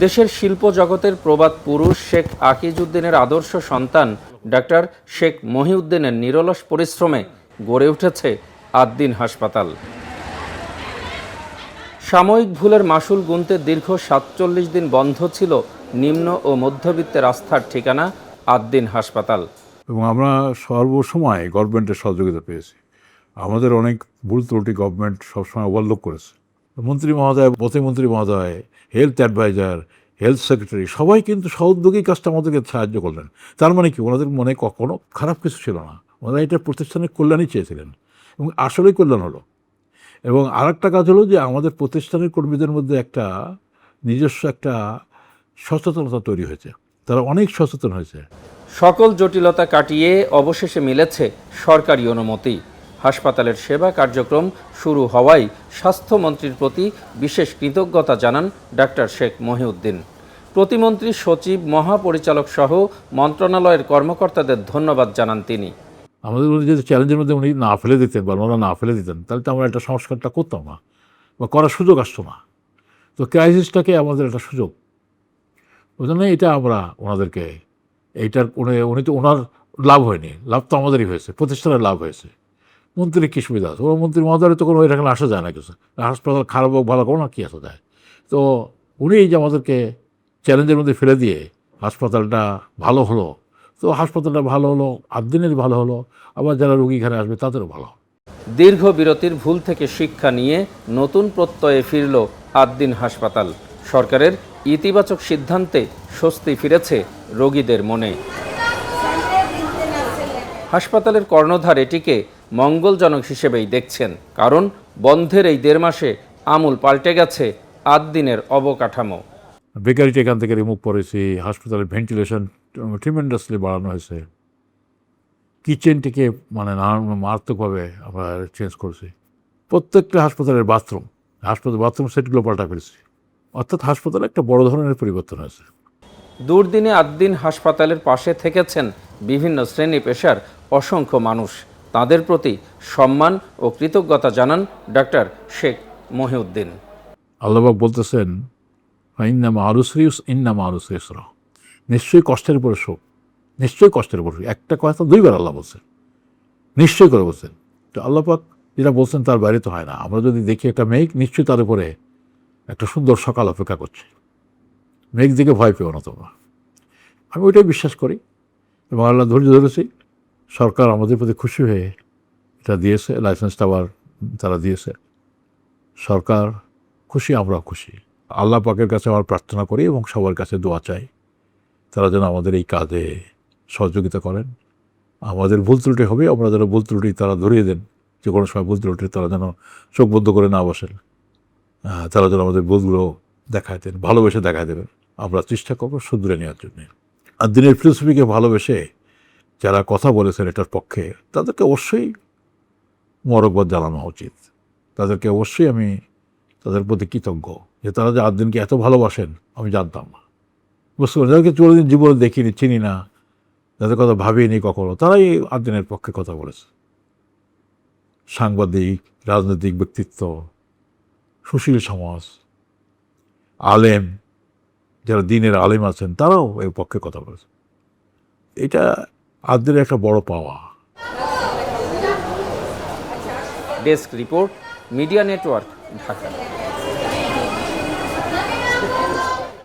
দেশের শিল্প জগতের প্রবাদ পুরুষ শেখ আকিজউদ্দিনের আদর্শ সন্তান ডাক্তার শেখ মহিউদ্দিনের নিরলস পরিশ্রমে গড়ে উঠেছে আদ্দিন হাসপাতাল। সাময়িক ভুলের মাসুল গুনতে দীর্ঘ ৪৭ দিন বন্ধ ছিল নিম্ন ও মধ্যবিত্তের আস্থার ঠিকানা আদ্দিন হাসপাতাল। এবং আমরা সর্বসময় গভর্নমেন্টের সহযোগিতা পেয়েছি। আমাদের অনেক ভুল ত্রুটি গভর্নমেন্ট সবসময় ওভারলুক করেছে। মন্ত্রী মহোদয়, প্রতিমন্ত্রী মহোদয়, হেলথ অ্যাডভাইজার, হেলথ সেক্রেটারি সবাই কিন্তু সহোদ্যোগী কাজটা আমাদেরকে সাহায্য করলেন। তার মানে কি, ওনাদের মনে কখনো খারাপ কিছু ছিল না, ওনারা এটা প্রতিষ্ঠানের কল্যাণই চেয়েছিলেন এবং আসলেই কল্যাণ হলো। এবং আরেকটা কাজ হলো যে আমাদের প্রতিষ্ঠানের কর্মীদের মধ্যে একটা নিজস্ব একটা সচেতনতা তৈরি হয়েছে, তারা অনেক সচেতন হয়েছে। সকল জটিলতা কাটিয়ে অবশেষে মিলেছে সরকারি অনুমতি। হাসপাতালের সেবা কার্যক্রম শুরু হওয়ায় স্বাস্থ্যমন্ত্রীর প্রতি বিশেষ কৃতজ্ঞতা জানান ডাক্তার শেখ মহিউদ্দিন। প্রতিমন্ত্রী, সচিব, মহাপরিচালক সহ মন্ত্রণালয়ের কর্মকর্তাদের ধন্যবাদ জানান তিনি। আমাদের যদি চ্যালেঞ্জের মধ্যে উনি না ফেলে দিতেন বা ওনারা না ফেলে দিতেন, তাহলে তো আমরা একটা সংস্কারটা করতাম না বা করার সুযোগ আসতো না। তো ক্রাইসিসটাকে আমাদের একটা সুযোগ, ওই জন্য এটা আমরা ওনাদেরকে এইটার উনি তো ওনার লাভ হয়নি, লাভ তো আমাদেরই হয়েছে, প্রতিষ্ঠানের লাভ হয়েছে। মন্ত্রীর কী সুবিধা আছে, ওরা মন্ত্রী মহোদয়ের তো কোনো এখানে আসা যায় না কিছু, হাসপাতাল খারাপ হোক ভালো কোনো না কী আসা যায়। তো উনি এই যে আমাদেরকে চ্যালেঞ্জের মধ্যে ফেলে দিয়ে হাসপাতালটা ভালো হলো, তো হাসপাতালটা ভালো হলো, আদ্দিনের ভালো হলো, আবার যারা রোগী এখানে আসবে তাদেরও ভালো। দীর্ঘ বিরতির ভুল থেকে শিক্ষা নিয়ে নতুন প্রত্যয়ে ফিরল আদ্দিন হাসপাতাল। সরকারের ইতিবাচক সিদ্ধান্তে স্বস্তি ফিরেছে রোগীদের মনে। হাসপাতালের কর্ণধার এটিকে মঙ্গলজনক হিসেবেই দেখছেন, কারণ বন্ধের এই ১.৫ মাসে আমূল পাল্টে গেছে আদ্দিনের অবকাঠামো। বেকারিটা এখান থেকে রিমুভ করেছি, হাসপাতালের ভেন্টিলেশন ট্রিমেন্ডাসলি বাড়ানো হয়েছে, কিচেনটিকে মানে মারাত্মকভাবে আমরা চেঞ্জ করছি। প্রত্যেকটা হাসপাতালের বাথরুম সেটগুলো পাল্টা ফেলছি, অর্থাৎ হাসপাতালে একটা বড় ধরনের পরিবর্তন হয়েছে। দুর্দিনে আদ্দিন হাসপাতালের পাশে থেকেছেন বিভিন্ন শ্রেণী পেশার অসংখ্য মানুষ। তাদের প্রতি সম্মান ও কৃতজ্ঞতা জানান ডাক্তার শেখ মহিউদ্দিন। আল্লাহ পাক বলতেছেন, ইন্না মা'আল উসরি ইউসরা, নিশ্চয়ই কষ্টের উপরে সুখ, নিশ্চয়ই কষ্টের উপরে। একটা কথা দুইবার আল্লাহ বলছেন, নিশ্চয়ই করে বলছেন। তো আল্লাহ পাক যেটা বলছেন তার বাইরে তো হয় না। আমরা যদি দেখি একটা মেঘ, নিশ্চয়ই তার উপরে একটা সুন্দর সকাল অপেক্ষা করছে, মেঘ দিকে ভয় পেও না তোমরা। আমি ওইটাই বিশ্বাস করি এবং আল্লাহ ধৈর্য ধরেছি। সরকার আমাদের প্রতি খুশি হয়ে এটা দিয়েছে, লাইসেন্সটা আবার তারা দিয়েছে। সরকার খুশি, আমরাও খুশি। আল্লাহ পাকের কাছে আমার প্রার্থনা করি এবং সবার কাছে দোয়া চাই, তারা যেন আমাদের এই কাজে সহযোগিতা করেন। আমাদের ভুল ত্রুটি হবে, আমরা যেন ভুল ত্রুটি তারা ধরিয়ে দেন, যে কোনো সময় ভুল ত্রুটি তারা যেন চোখ বন্ধ করে না বসেন, তারা যেন আমাদের ভুলগুলো দেখায় দেন, ভালোবেসে দেখায় দেবেন। আমরা চেষ্টা করবো শুধরে নেওয়ার জন্যে। আর দিনের ফিলোসফিকে ভালোবেসে যারা কথা বলেছেন এটার পক্ষে, তাদেরকে অবশ্যই মোবারকবাদ জানানো উচিত। তাদেরকে অবশ্যই আমি তাদের প্রতি কৃতজ্ঞ যে তারা যে আদ্দিনকে এত ভালোবাসেন আমি জানতাম না, বুঝতে পারি। যাদেরকে চলে জীবনে দেখিনি, চিনি না, যাদের কথা ভাবিনি কখনো, তারাই আদ্দিনের পক্ষে কথা বলেছে। সাংবাদিক, রাজনৈতিক ব্যক্তিত্ব, সুশীল সমাজ, আলেম, যারা দিনের আলেম আছেন, তারাও এর পক্ষে কথা বলেছে। এটা আদ্দিনের একটা বড় পাওয়া। Desk report, media network, Dhaka.